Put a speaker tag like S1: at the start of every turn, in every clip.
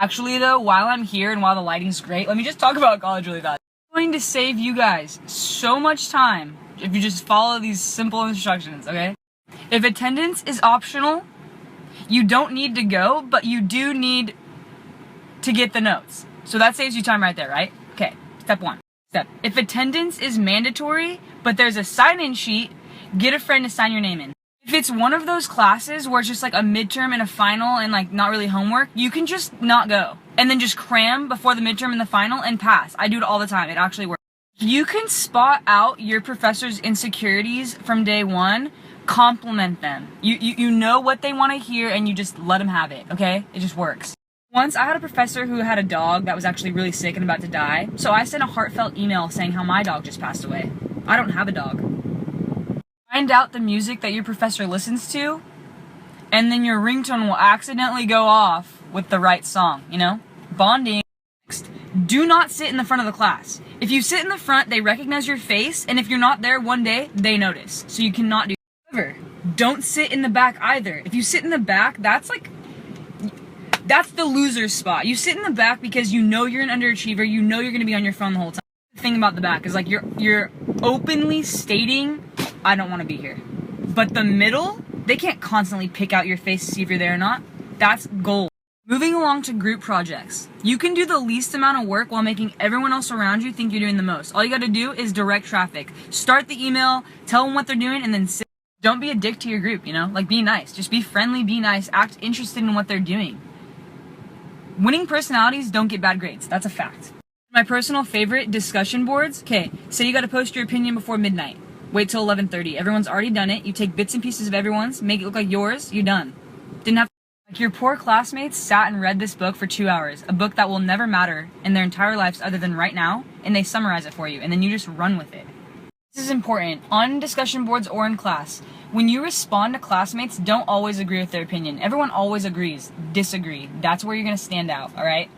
S1: Actually though, while I'm here and while the lighting's great, let me just talk about college really fast. It's going to save you guys so much time if you just follow these simple instructions, okay? If attendance is optional, you don't need to go, but you do need to get the notes. So that saves you time right there, right? Okay, step one. If attendance is mandatory, but there's a sign-in sheet, get a friend to sign your name in. If it's one of those classes where it's just like a midterm and a final and like not really homework, you can just not go. And then just cram before the midterm and the final and pass. I do it all the time. It actually works. You can spot out your professor's insecurities from day one, compliment them. You know what they want to hear and you just let them have it, okay? It just works. Once I had a professor who had a dog that was actually really sick and about to die, so I sent a heartfelt email saying how my dog just passed away. I don't have a dog. Find out the music that your professor listens to, and then your ringtone will accidentally go off with the right song, you know? Bonding. Next, do not sit in the front of the class. If you sit in the front, they recognize your face, and if you're not there one day, they notice. So you cannot do that. However, don't sit in the back either. If you sit in the back, that's the loser's spot. You sit in the back because you know you're an underachiever, you know you're gonna be on your phone the whole time. The thing about the back is like you're openly stating, I don't wanna be here. But the middle, they can't constantly pick out your face to see if you're there or not. That's gold. Moving along to group projects. You can do the least amount of work while making everyone else around you think you're doing the most. All you gotta do is direct traffic. Start the email, tell them what they're doing, and then sit. Don't be a dick to your group, you know? Like, be nice. Just be friendly, be nice, act interested in what they're doing. Winning personalities don't get bad grades. That's a fact. My personal favorite, discussion boards. Okay, say you gotta post your opinion before midnight. Wait till 11:30. Everyone's already done it. You take bits and pieces of everyone's, make it look like yours, you're done. Didn't have to. Like your poor classmates sat and read this book for 2 hours. A book that will never matter in their entire lives other than right now, and they summarize it for you, and then you just run with it. This is important. On discussion boards or in class, when you respond to classmates, don't always agree with their opinion. Everyone always agrees. Disagree. That's where you're gonna stand out, alright?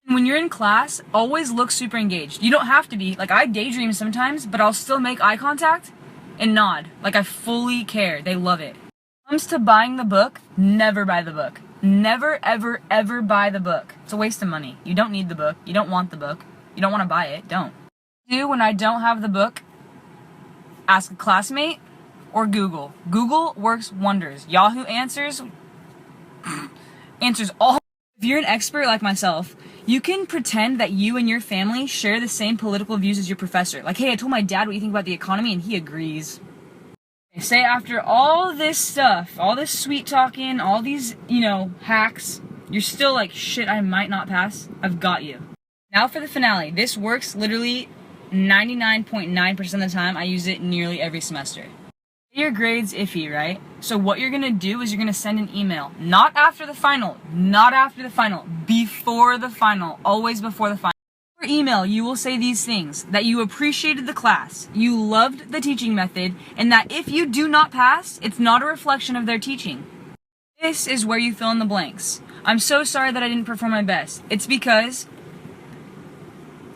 S1: When you're in class, always look super engaged. You don't have to be. Like, I daydream sometimes, but I'll still make eye contact and nod. Like, I fully care. They love it. When it comes to buying the book, never buy the book. Never, ever, ever buy the book. It's a waste of money. You don't need the book. You don't want the book. You don't want to buy it. Don't. When I don't have the book, ask a classmate or Google. Google works wonders. Yahoo answers all. If you're an expert like myself, you can pretend that you and your family share the same political views as your professor. Like, hey, I told my dad what you think about the economy and he agrees. Say after all this stuff, all this sweet talking, all these, hacks, you're still like, shit, I might not pass. I've got you. Now for the finale. This works literally 99.9% of the time. I use it nearly every semester. Your grade's iffy, right? So what you're gonna do is you're gonna send an email. Not after the final. Not after the final. Before the final. Always before the final. In your email, you will say these things. That you appreciated the class, you loved the teaching method, and that if you do not pass, it's not a reflection of their teaching. This is where you fill in the blanks. I'm so sorry that I didn't perform my best. It's because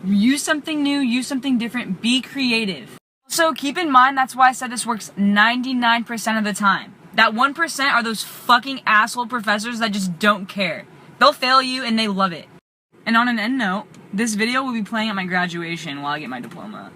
S1: use something new, use something different, be creative. So keep in mind, that's why I said this works 99% of the time. That 1% are those fucking asshole professors that just don't care. They'll fail you and they love it. And on an end note, this video will be playing at my graduation while I get my diploma.